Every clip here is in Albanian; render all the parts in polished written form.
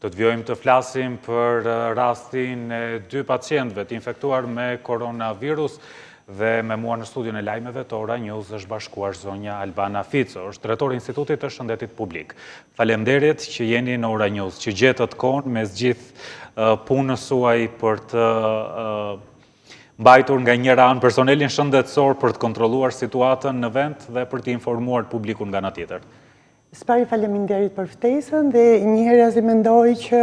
Do të vjojmë të flasim për rastin e 2 pacientëve të infektuar me koronavirus dhe me mua në studion e lajmeve të Ora Neës është bashkuar zonja Albana Fico, është drejtori Institutit të Shëndetit Publik. Faleminderit që jeni në Ora Neës, që gjetët kohën mes gjithë punës suaj për të mbajtur nga njëra anë personelin shëndetësor për të kontrolluar situatën në vend dhe për të informuar publikun nga ana tjetër. Spari faleminderit për ftesën dhe njëherë as i mendoj që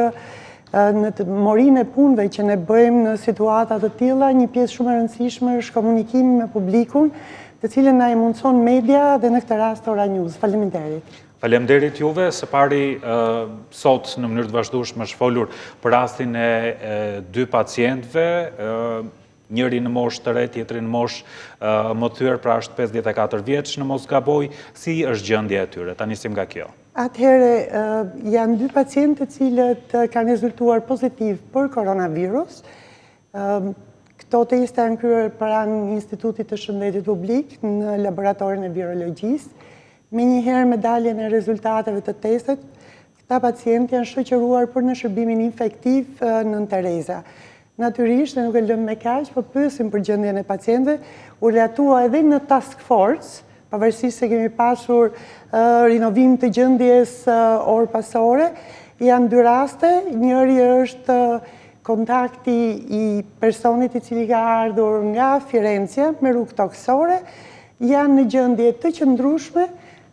në të morinë e punëve që ne bëjmë në situata të tilla, një pjesë shumë e rëndësishme është komunikimi me publikun, të cilën na e mundson media dhe në këtë rast Ora News. Faleminderit. Faleminderit juve, së pari sot në mënyrë të vazhdueshme është folur për rastin e 2 pacientëve, njëri në moshë të re, tjetri në moshë më thyer, pra është 54 vjeç në mos gaboj, si është gjendja e tyre? Ta nisim nga kjo. Atëherë, janë 2 pacientë të cilët kanë rezultuar pozitiv për koronavirus. Këto teste janë kryer pranë Institutit të Shëndetit Publik në laboratorin e virologjisë. Menjëherë me daljen e rezultateve të testet, këta pacientë janë shoqëruar për në shërbimin infektiv në Tereza. Natyrisht, ne nuk e lëmë me kaq, po pyesim për gjendjen e pacientëve, u relatua edhe në task force, pavarësisht se kemi pasur rinovim të gjendjes orë pas ore, janë 2 raste, njëri është kontakti i personit i cili ka ardhur nga Firenze me rrugë toksore, janë në gjendje të qëndrueshme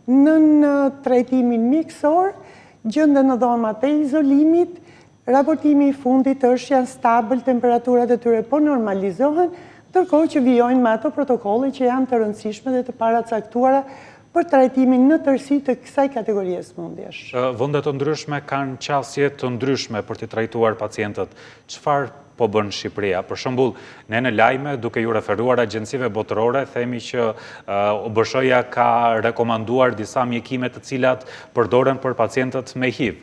në trajtimin mjekësor, gjenden në dhomat e izolimit. Raportimi i fundit është janë stabël, temperaturat e tyre po normalizohen, ndërkohë që vijojnë me ato protokolle që janë të rëndësishme dhe të paracaktuara për trajtimin në tërësi të kësaj kategorie smundjesh. Vende të ndryshme kanë qasje të ndryshme për të trajtuar pacientët. Çfarë po bën Shqipëria? Për shembull, ne në lajme, duke ju referuar agjencive botërore, themi që OBSH-ja ka rekomanduar disa mjekime të cilat përdoren për pacientët me HIV.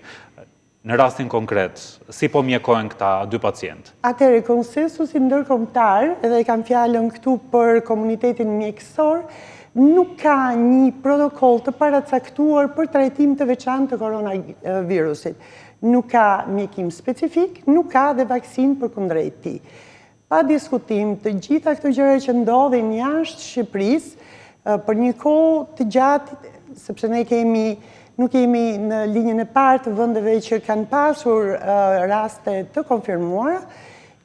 Në rastin konkret, si po mjekojnë këta 2 pacientë? Atëherë, konsensusi ndërkombëtar, edhe kam fjalën këtu për komunitetin mjekësor, nuk ka një protokoll të paracaktuar për trajtim të veçantë të koronavirusit. Nuk ka mjekim specifik, nuk ka dhe vaksinë përkundrejt tij. Pa diskutim, të gjitha këto gjëra që ndodhin jashtë Shqipërisë, për një kohë të gjatë, sepse ne nuk jemi në linjën e parë të vendeve që kanë pasur raste të konfirmuara,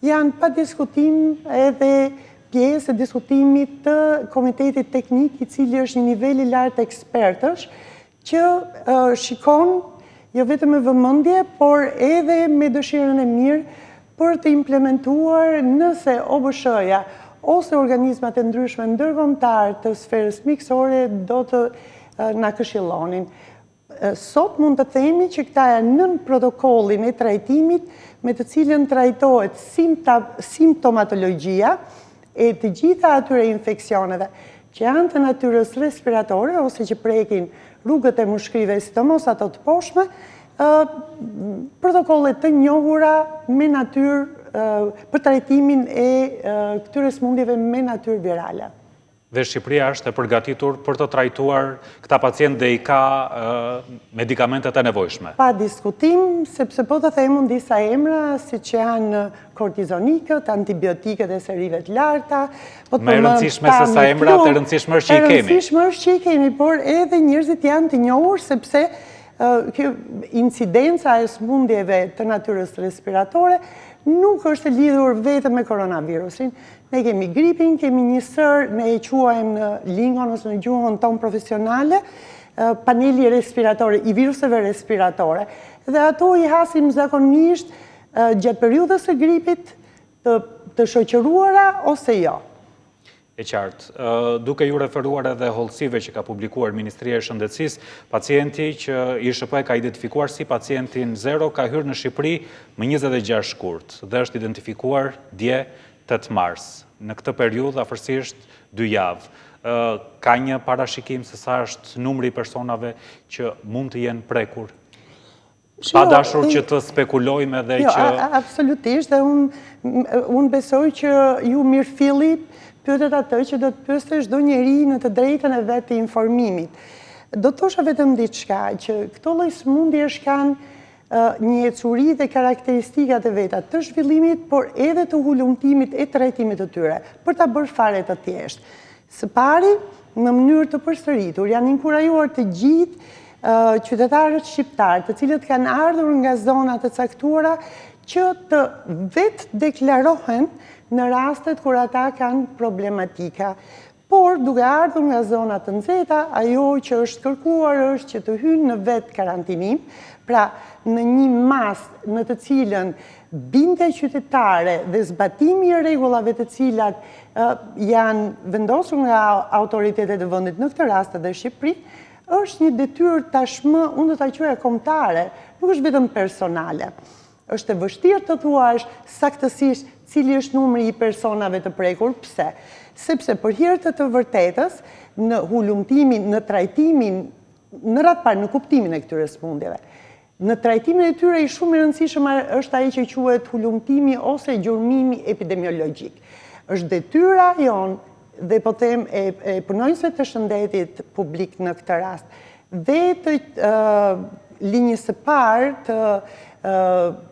janë pa diskutim edhe pjesë e diskutimit të Komitetit Teknik, i cili është një nivel i lartë ekspertësh, që shikon jo vetëm me vëmendje, por edhe me dëshirën e mirë për të implementuar nëse OBSH-ja ose organizmat e ndryshme ndërkombëtar të sferës mjekësore do të na këshillonin. Sot mund të themi që këta janë nën protokollin e trajtimit me të cilën trajtohet simptomatologjia e të gjitha atyre infeksioneve që janë të natyrës respiratore ose që prekin rrugët e mushkrive, sidomos ato të poshtme, protokollet të njohura me natyrë për trajtimin e këtyre smundjeve me natyrë virale. Dhe Shqipëria është e përgatitur për të trajtuar këta pacientë dhe i ka medikamentet e nevojshme? Pa diskutim, sepse po të themun disa emra, si që janë kortizonikët, antibiotikët e serive të larta. Me rëndësishme se sa emrat, e rëndësishme është që i kemi. E rëndësishme është që i kemi, por edhe njerëzit janë të njohur, sepse incidenca e smundjeve të natyrës respiratore nuk është lidhur vetëm me koronavirusin. Ne kemi gripin, kemi një sër, ne e quajmë në lingon ose në gjuhën tonë profesionale, paneli respiratore, i viruseve respiratore. Dhe ato i hasim zakonisht gjatë periudhës së gripit të shoqëruara ose jo. E qartë. Duke ju referuar edhe hollësive që ka publikuar Ministria e Shëndetësisë, pacienti që ISHP ka identifikuar si pacientin 0 ka hyrë në Shqipëri më 26 shkurt dhe është identifikuar dje 8 mars. Në këtë periudhë afërsisht 2 javë. Ka një parashikim se sa është numri i personave që mund të jenë prekur? Pa dashur që të spekulojme dhe që... Absolutisht, dhe unë besoj që ju mirëfilli pyetet atë që do të pyeste çdo njeri në të drejtën e vetë të informimit. Do të thosha vetëm diçka, që këto lloj sëmundjesh kanë një ecuri dhe karakteristikat e veta të zhvillimit, por edhe të hulumtimit e trajtimit të tyre, për ta bërë fare të thjeshtë. Së pari, në mënyrë të përsëritur, janë inkurajuar të gjithë qytetarët shqiptarë, të cilët kanë ardhur nga zona të caktuara, që të vetë deklarohen në rastet kur ata kanë problematika. Por, duke ardhur nga zona të nxehta, ajo që është kërkuar është që të hynë në vetëkarantinim, pra në një mas në të cilën bindja qytetare dhe zbatimi i rregullave të cilat janë vendosur nga autoritetet e vendit, në këtë rast edhe Shqipëri, është një detyrë tashmë, unë do ta quaja kombëtare, nuk është vetëm personale. Është e vështirë të thuash saktësisht cili është numri i personave të prekur. Pse? Sepse për hir të vërtetës, në hulumtimin, në trajtimin, në radhë parë në kuptimin e këtyre sëmundjeve, në trajtimin e tyre i shumë i rëndësishëm është ai që quhet hulumtimi ose gjurmimi epidemiologjik. Është detyra jonë dhe po them e punonjësve të Shëndetit Publik në këtë rast, dhe të linjës së parë të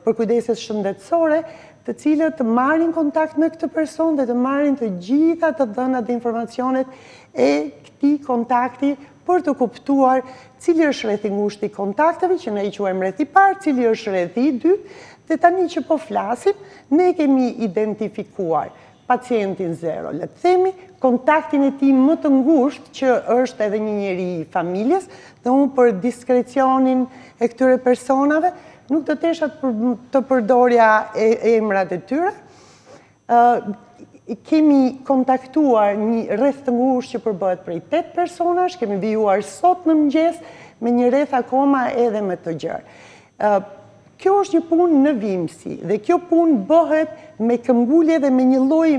përkujdeses shëndetësore, të cilët të marrin kontakt me këtë person dhe të marrin të gjitha të dhënat dhe informacionet e këtij kontakti për të kuptuar cili është rrethi ngushtë i kontakteve, që ne i quajmë rrethi i parë, cili është rrethi i dytë, dhe tani që po flasim, ne kemi identifikuar pacientin 0, le të themi, kontaktin e tij më të ngushtë, që është edhe një njeri i familjes, dhe unë për diskrecionin e këtyre personave, nuk do të tesha të përdorja emrat e tyre. Kemi kontaktuar një rreth të ngushtë që përbëhet prej 8 personash, kemi vijuar sot në mëngjes me një rreth akoma edhe më të gjerë. Kjo është një punë në vimësi dhe kjo punë bëhet me këmbgulje dhe me një lloj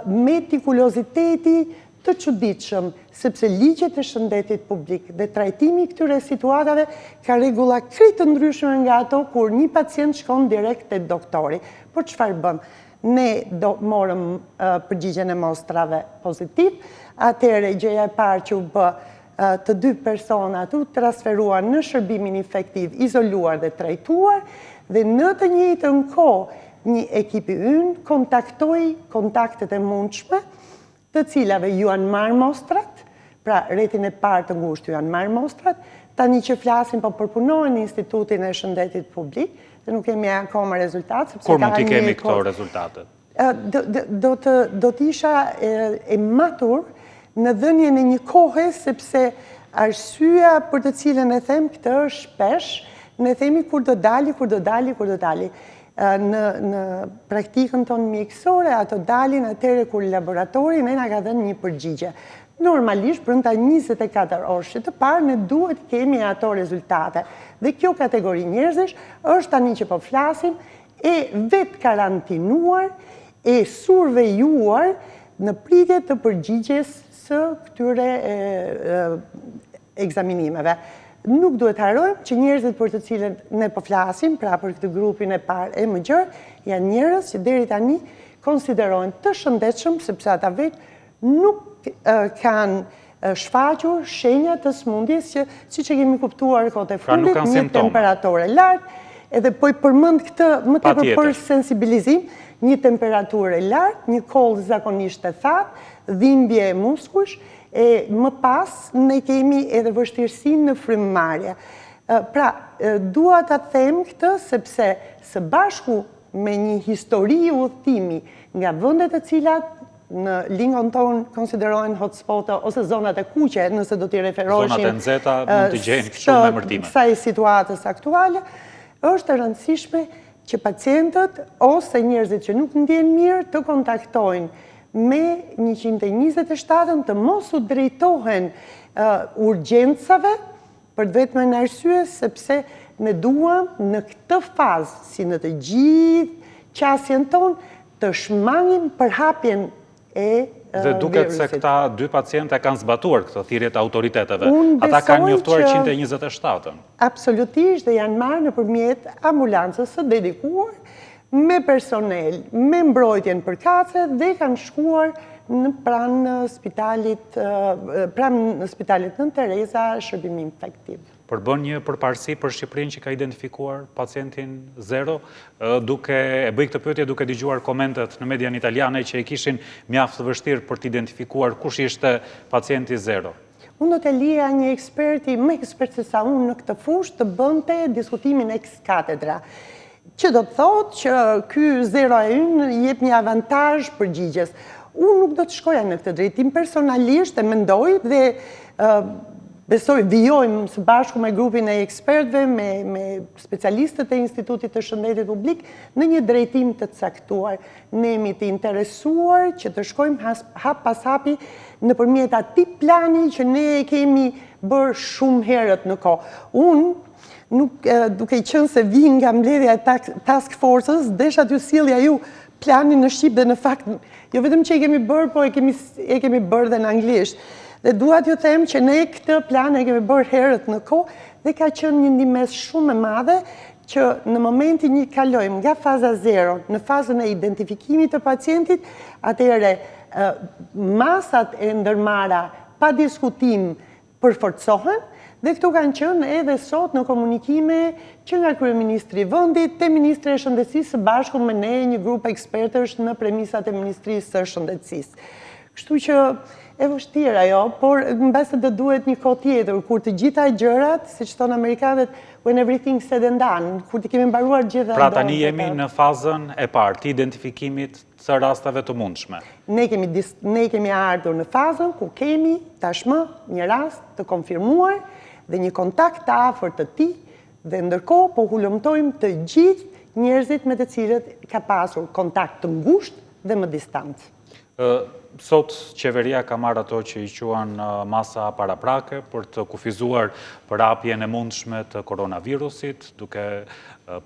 metikuloziteti të çuditshëm, sepse ligjet e Shëndetit Publik dhe trajtimi i këtyre situatave ka rregulla krejt të ndryshme nga ato kur një pacient shkon direkt te doktori. Por çfarë bëm? Ne do morëm përgjigjen e mostrave pozitiv, atëherë gjëja e parë që u bë, të 2 personat u transferuar në shërbimin infektiv, izoluar dhe trajtuar, dhe në të njëjtën kohë një ekip i ynë kontaktoi kontaktet e mundshme, të cilave ju janë marrë mostrat, pra rrethin e parë të ngushtë ju janë marrë mostrat, tani që flasim po përpunojnë në Institutin e Shëndetit Publik, dhe nuk kemi akoma rezultat. Kur mund t'i kemi këto rezultatet? Do t'isha e matur në dhënien e një kohe, sepse arsyeja për të cilën e them këtë është shpesh, ne themi kur do dali. Në praktikën tonë mjekësore, ato dalin atëherë kur laboratori ne na ka dhënë një përgjigje. Normalisht, brenda 24 orësh të parë, ne duhet kemi ato rezultate. Dhe kjo kategori njerëzish është tani që po flasim, e vetë karantinuar, e survejuar në pritje të përgjigjes së këtyre ekzaminimeve. Nuk duhet harrojmë që njerëzit për të cilët ne po flasim, pra për këtë grupin e parë e më gjerë, janë njerëz që deri tani konsiderohen të shëndetshëm, sepse ata vetë nuk kanë shfaqur shenja të sëmundjes që, siç e kemi kuptuar kohët e fundit, një temperaturë e lartë, edhe po i përmend këtë më tepër për sensibilizim, një temperaturë e lartë, një kollë zakonisht të thatë, dhimbje e muskujsh, e më pas ne kemi edhe vështirësinë në frymëmarrje. Pra, dua ta them këtë sepse së bashku me një histori udhëtimi nga vendet të cilat në lingon tonë konsiderohen hotspot ose zonat e kuqe, nëse do t'i referoheshim zonat e nxehta mund të gjejnë kështu me emërtime. Kësaj situatës aktuale, është e rëndësishme që pacientët ose njerëzit që nuk ndjehen mirë të kontaktojnë me 127 të mos u drejtohen urgjencave për vetëm arsye sepse ne duam në këtë fazë, si në të gjithë qasjen tonë, të shmangim përhapjen e Dhe duket se këta 2 pacientë kanë zbatuar këtë thirrje të autoriteteve. Ata kanë njoftuar 127-ën. Absolutisht, dhe janë marrë nëpërmjet ambulancës së dedikuar, me personel, me mbrojtjen përkatëse dhe kanë shkuar pranë në spitalit Nën Tereza shërbim infektiv. Përbën një përparësi për Shqipërinë që ka identifikuar pacientin 0, e bëj këtë pyetje duke dëgjuar komentet në median italiane që e kishin mjaft të vështirë për të identifikuar kush ishte pacienti 0. Unë do të lija një eksperti, më ekspert se sa unë në këtë fushë, të bënte diskutimin ex cathedra, që do të thotë që ky 0-1 jep një avantazh përgjigjes. Unë nuk do të shkoja në këtë drejtim, personalisht e mendoj dhe besoj, vijojmë së bashku me grupin e ekspertëve, me specialistët e Institutit të Shëndetit Publik, në një drejtim të caktuar. Ne jemi të interesuar që të shkojmë hap pas hapi nëpërmjet atij plani që ne kemi bërë shumë herët në kohë. Unë, duke i qenë se vi nga mbledhja e task forces, desha t'ju sjellja ju planin në shqip dhe në fakt, jo vetëm që e kemi bërë, po e kemi bërë dhe në anglisht. Dhe duat ju them që ne këtë plan e kemi bërë herët në kohë dhe ka qenë një ndihmës shumë e madhe që në momentin një kalojmë nga faza 0 në fazën e identifikimit të pacientit, atëherë masat e ndërmarra pa diskutim përforcohen dhe këtu kanë qenë edhe sot në komunikime që nga kryeministri i vendit te ministri e shëndetësisë së bashku me ne një grup ekspertësh në premisat e Ministrisë së Shëndetësisë. Kështu që e vështirë ajo, por mbase do duhet një kohë tjetër, kur të gjitha gjërat, siç thonë amerikanët, when everything said and done, kur të kemi mbaruar gjitha. Pra tani jemi në fazën e parë të identifikimit të rasteve të mundshme. Ne kemi ardhur në fazën ku kemi tashmë një rast të konfirmuar dhe një kontakt të afërt të tij dhe ndërkohë po hulumtojmë të gjithë njerëzit me të cilët ka pasur kontakt të ngushtë dhe më distancë. Sot qeveria ka marrë ato që i quan masa paraprake për të kufizuar për hapjen e mundshme të koronavirusit, duke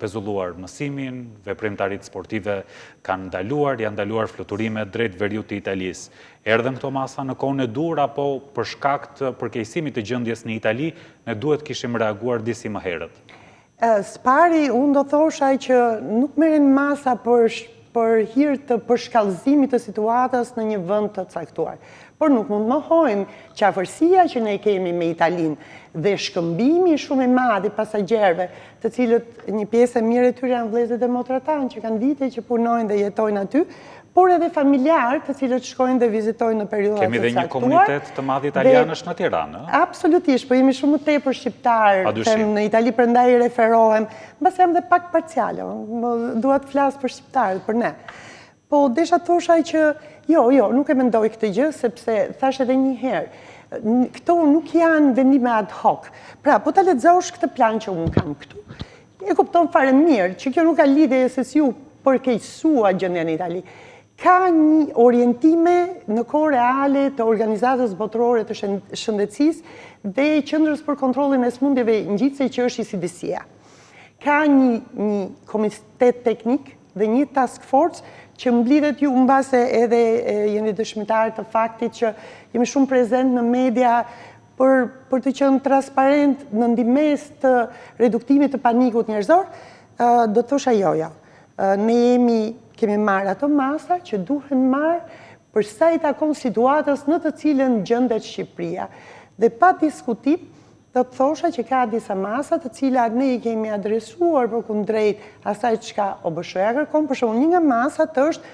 pezulluar mësimin, veprimtarit sportive kanë janë ndaluar fluturimet drejt veriut të Italisë. Erdhën këto masa në kohën e dur apo për shkak të përkeqësimit të gjendjes në Itali, ne duhet kishim reaguar disi më herët? Spari, unë do thosha që nuk merren masa për hir të përshkallëzimit të situatës në një vend të caktuar. Por nuk mund mohojmë që afërsia që ne kemi me Italinë dhe shkëmbimi shumë i madh i pasagjerëve, të cilët një pjesë e mirë e tyre janë vëllezërit e motra tanë që kanë vite që punojnë dhe jetojnë aty, por edhe familjarë të cilët shkojnë dhe vizitojnë në periudha të caktuar. Kemi dhe një komunitet të madh italianësh në Tiranë. Absolutisht, po jemi shumë më tepër shqiptarë, në Itali prandaj referohem, mbas jam dhe pak parciale, dua të flas për shqiptarët, për ne. Po desha thosha që jo, nuk e mendoj këtë gjë, sepse thash edhe një herë, këto nuk janë vendime ad hoc. Pra, po ta lexosh këtë plan që unë kam këtu, e kupton fare mirë që kjo nuk ka lidhje se si u përkeqësua gjendja në Itali. Ka një orientime në kohë reale të Organizatës Botërore të Shëndetësisë dhe Qendrës për Kontrollin e Sëmundjeve Ngjitse që është ISHP. Ka një komitet teknik dhe një task force që mblidhet ju mbase edhe jeni dëshmitar të faktit që jemi shumë prezent në media për të qenë transparent në ndihmës të reduktimit të panikut njerëzor, do të thosha jo. Ne kemi marrë ato masa që duhen marrë për sa i takon situatës në të cilën gjendet Shqipëria. Dhe pa diskutim, do të thosha që ka disa masa të cilat ne i kemi adresuar për kundrejt asaj çka OBSH-ja kërkon. Për shembull, një nga masat është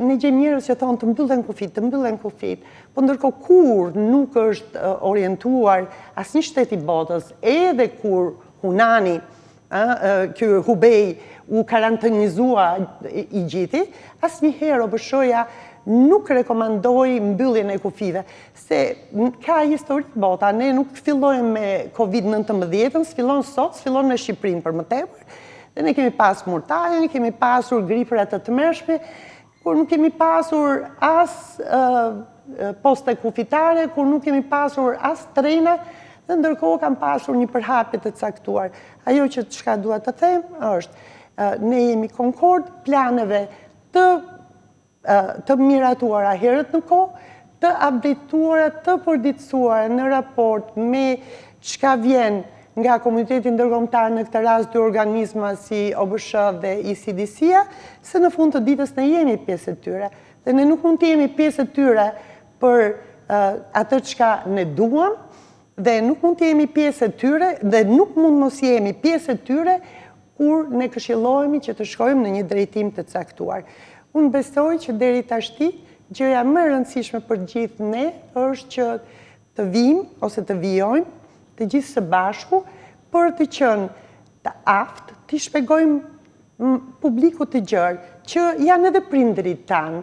ne gjejmë njerëz që thonë të mbyllen kufit, po ndërkohë kur nuk është orientuar asnjë shtet i botës, edhe kur Hunani, ky Hubei u karantinizua i gjithi, asnjëherë OBSH-ja nuk rekomandoi mbylljen e kufive, se ka histori bota, ne nuk fillojmë me COVID-19, s'fillon sot, s'fillon në Shqipërinë për më tepër, dhe ne kemi pasur murtajen, kemi pasur griprat të tmerrshme, kur nuk kemi pasur as poste kufitare, kur nuk kemi pasur as trena, dhe ndërkohë kam pasur një përhapje të caktuar. Ajo që çka dua të them është, ne jemi konkord planeve të të miratuara herët në kohë, të updateuara, të përditësuara në raport me çka vjen nga komuniteti ndërkombëtar, në këtë rast dy organizma si OBSH dhe ISHP-ja, se në fund të ditës ne jemi pjesë e tyre. Dhe ne nuk mund të jemi pjesë e tyre për atë çka ne duam, dhe nuk mund të jemi pjesë e tyre, dhe nuk mund mos jemi pjesë e tyre kur ne këshillohemi që të shkojmë në një drejtim të caktuar. Unë besoj që deri tashti, gjëja më e rëndësishme për gjithë ne është që të vijmë ose të vijojmë të gjithë së bashku për të qenë të aftë, të shpjegojmë publikut të gjerë që janë edhe prindërit tanë.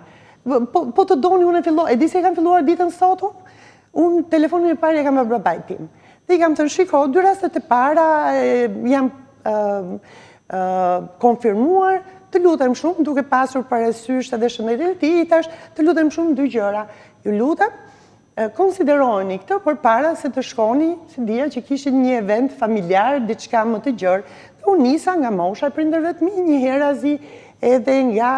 Po të doni, unë e di se kam filluar ditën sot, unë telefonin e parë e kam bërë babait tim. Dhe i kam thënë, shiko, dy rastet e para jam konfirmuar, të lutem shumë, duke pasur parasysh edhe shëndetit e tij, i thash, të lutem shumë dy gjëra. Ju lutem, konsideroni këtë përpara se të shkoni, se dija që kishin një event familjar, diçka më të gjerë. Dhe unë nisa nga mosha e prindërve të mi, një herë azi edhe nga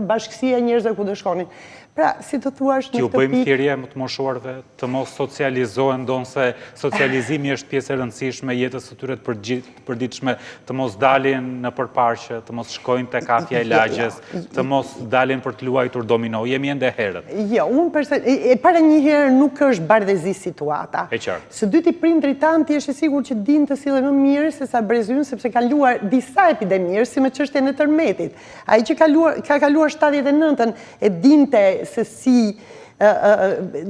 bashkësia e njerëzve ku do shkonin. Pra, si të thuash në Ju këtë bëjmë pikë, thirrje më të moshuarve të mos socializohen, ndonse socializimi është pjesë e rëndësishme jetës së tyre të përditshme, të mos dalin në përparqe, të mos shkojnë tek kafja e lagjes, të mos dalin për të luajtur domino. Jemi ende herët. Jo, unë para një herë nuk është bardhëzi situata. E qartë. Së dyti prindrit tanë ti është e sigurt që din të sillen më mirë se sa brezyn, sepse ka kaluar disa epidemië, si me çështjen e tërmetit. Ai që ka kaluar 79-ën e dinte se si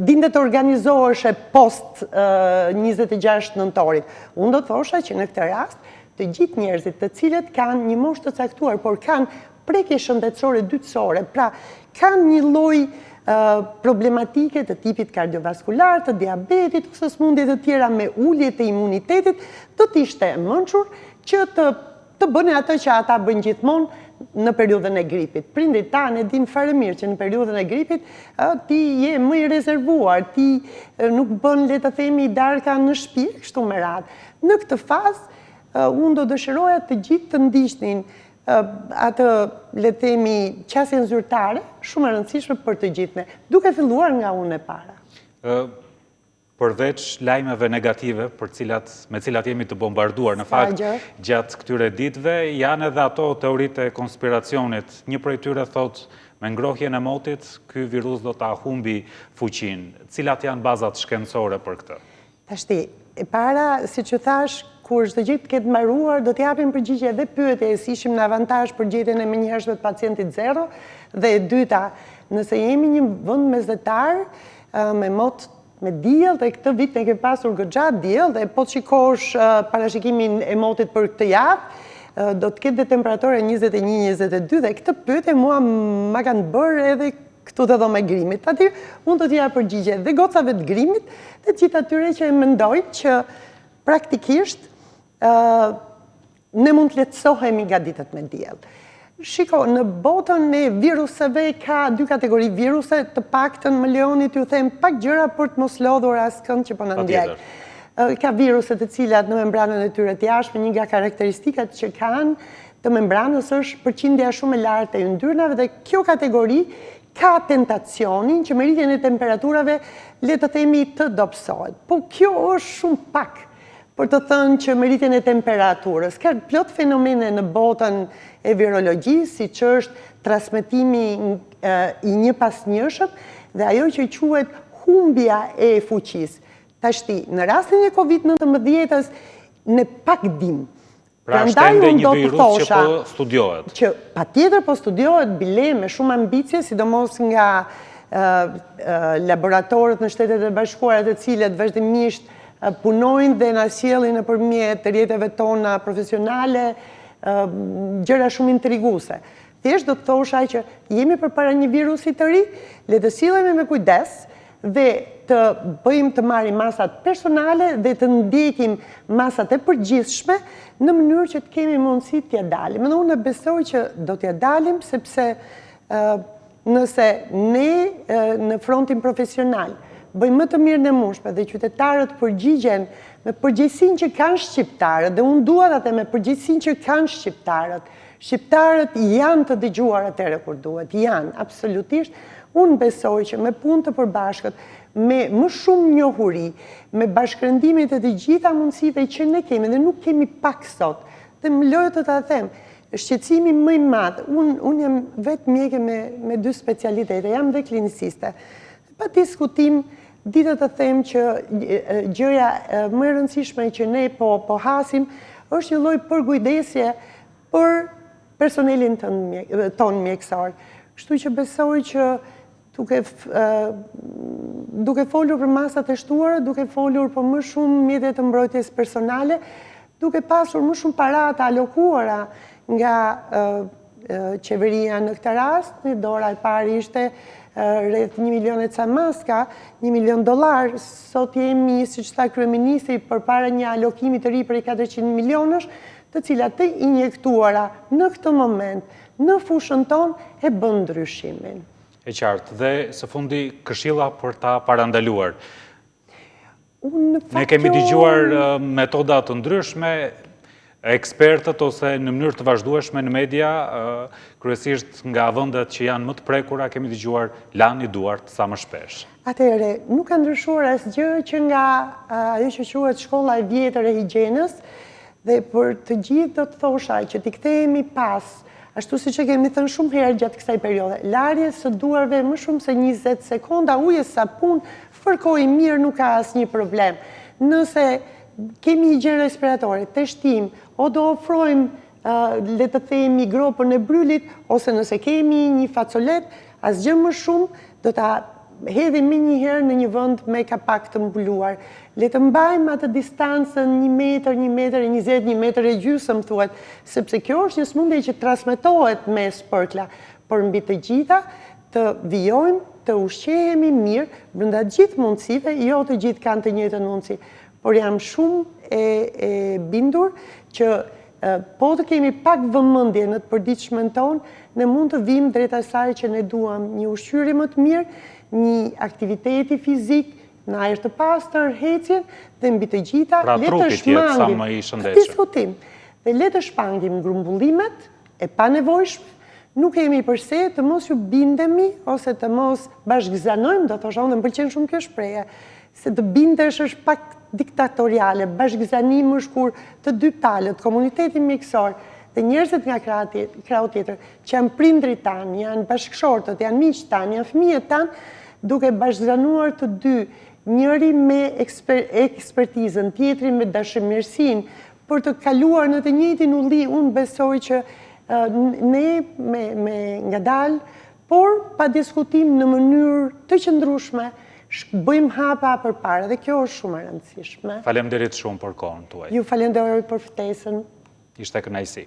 dinte të organizoheshe post 26 nëntorit. Unë do të thosha që në këtë rast të gjithë njerëzit të cilët kanë një moshë të caktuar, por kanë prekje shëndetësore dytësore, pra kanë një lloj problematike të tipit kardiovaskular, të diabetit, ose sëmundje të tjera me ulje të imunitetit, do të ishte e mençur që të bëne atë që ata bëjnë gjithmonë në periudhën e gripit. Prindrit tanë e din fare mirë që në periudhën e gripit ti je më i rezervuar, ti nuk bën, le të themi, darka në shtëpi, kështu me radhë. Në këtë fazë, unë do dëshiroja të gjithë të ndiqnin atë, le të themi, qasjen zyrtare, shumë e rëndësishme për të gjithë ne, duke filluar nga unë e para. Përveç lajmeve negative me cilat jemi të bombarduar, në fakt, gjatë këtyre ditëve, janë edhe ato teoritë e konspiracionit. Një prej tyre thot, me ngrohjen e motit, ky virus do ta humbi fuqinë. Cilat janë bazat shkencore për këtë? Tashti, e para, si që thash, kur çdo gjë të ketë mbaruar, do t'japim përgjigje dhe pyetje si ishim në avantazh për gjetjen e menjëhershme të pacientit zero, dhe e dyta, nëse jemi një vend mesdhetar me mot me diell, dhe këtë vit ne kemi pasur goxha diell, dhe po të shikosh parashikimin e motit për këtë javë, do të ketë dhe temperaturë 21-22, dhe këtë pyetje mua ma kanë bërë edhe këtu të dhome grimit. Aty unë do t'ja përgjigje dhe gocave të grimit, dhe gjithë atyre që e mendojnë që praktikisht ne mund të lehtësohemi nga ditët me diell. Shiko, në botën e viruseve ka dy kategori viruse, të paktën më lejoni t'ju them pak gjëra për të mos lodhur askënd që po na ndjek. Ka viruset të cilat në membranën e tyre të jashtme, një nga karakteristikat që kanë të membranës është përqindja shumë e lartë e yndyrnave, dhe kjo kategori ka tentacionin që me rritjen e temperaturave le të themi të dobësohet. Po kjo është shumë pak për të thënë që me rritjen e temperaturës. Ka plot fenomene në botën e virologjisë, siç është transmetimi i një pas njëshëm dhe ajo që quhet humbja e fuqisë. Tashti, në rastin e COVID-19-s, ne pak dim. Pra është ende një virus që po studiohet. Që patjetër po studiohet, bile me shumë ambicie, sidomos nga laboratorët në Shtetet e Bashkuara, të cilët vazhdimisht punojnë dhe na sjellin nëpërmjet rrjeteve tona profesionale gjëra shumë intriguese. Thjesht do të thosha që jemi përpara një virusi të ri, le të sillemi me kujdes dhe të bëjmë të marrim masat personale dhe të ndjekim masat e përgjithshme në mënyrë që të kemi mundësi t'ja dalim. Dhe unë besoj që do t'ja dalim sepse nëse ne në frontin profesional bëjmë më të mirë në mushme dhe qytetarët përgjigjen me përgjegjësinë që kanë shqiptarët, dhe unë dua ta them me përgjegjësinë që kanë shqiptarët, Shqiptarët janë të dëgjuar atëherë kur duhet, janë, absolutisht. Unë besoj që me punë të përbashkët, me më shumë njohuri, me bashkërëndimit e të gjitha mundësive që ne kemi, dhe nuk kemi pak sot, dhe më lojë të ta them, shqetësimi më i madh, unë jam vetë mjeke me 2 specialitete, jam dhe kliniciste. Pa diskutim, ditë të them që gjëja më e rëndësishme që ne po hasim, është një lloj përkujdesje për personelin ton mjekësor. Kështu që besoj që duke folur për masat e shtuara, duke folur për më shumë mjete të mbrojtjes personale, duke pasur më shumë para të alokuara nga qeveria në këtë rast, në dora e pari ishte rreth 1 milion e ca maska, $1 milion, sot jemi, siç tha kryeministri, përpara një alokimi të ri për 400 milionësh, të cilat të injektuara në këtë moment, në fushën tonë e bën ndryshimin. E qartë, dhe së fundi këshilla për ta parandaluar. Ne kemi dëgjuar metoda të ndryshme, ekspertët ose në mënyrë të vazhdueshme në media, kryesisht nga vendet që janë më të prekura, kemi dëgjuar lani duart sa më shpesh. Atëherë, nuk ka ndryshuar asgjë që nga ajo që quhet shkolla e vjetër e higjienës, dhe për të gjithë do të thosha që t'i kthehemi pas, ashtu si që kemi thënë shumë herë gjatë kësaj periode, larjes së duarve më shumë se 20 sekonda, ujë sapun, fërkoj mirë, nuk ka asnjë problem. Nëse kemi higjenë respiratore, teshtim, o do ofrojmë le të themi gropën e brylit, ose nëse kemi një facolet, asgjë më shumë do ta hedhim me një herë në një vend me kapak të mbuluar. Le të mbajmë atë distancën 1 metër, 1 metër e 20, 1 metër e gjysmë thuhet, sepse kjo është një sëmundje që transmetohet me sporkla, por mbi të gjitha të vijojmë, të ushqehemi mirë, brenda gjithë mundësive, jo të gjithë kanë të njëjtën mundësi, por jam shumë e bindur që po të kemi pak vëmendje në të përditshmen tonë, ne mund të vim drejt asaj që ne duam një ushqyerje më të mirë, një aktiviteti fizik, në ajër të pastër, hecjen, dhe mbi të gjitha le të shmangim. Dhe le të shmangim grumbullimet e panevojshme, nuk kemi përse të mos ju bindemi ose të mos bashkëzanojmë, do të thonë, dhe më pëlqen shumë kjo shprehje, se të bindesh është pak diktatoriale, bashkëzanim është kur të dy palët, komuniteti mjekësor dhe njerëzit nga krau tjetër, që janë prindrit tanë, janë bashkëshortët, janë miqtë tanë, janë fëmijët tanë, duke bashkëzanuar të dy, njëri me ekspertizën, tjetri me dashamirësinë, për të kaluar në të njëjtin udhë, unë besoj që ne me ngadalë, por pa diskutim në mënyrë të qëndrueshme, bëjmë hapa përpara dhe kjo është shumë e rëndësishme. Faleminderit shumë për kohën tuaj. Ju falenderoj për ftesën. Ishte kënaqësi.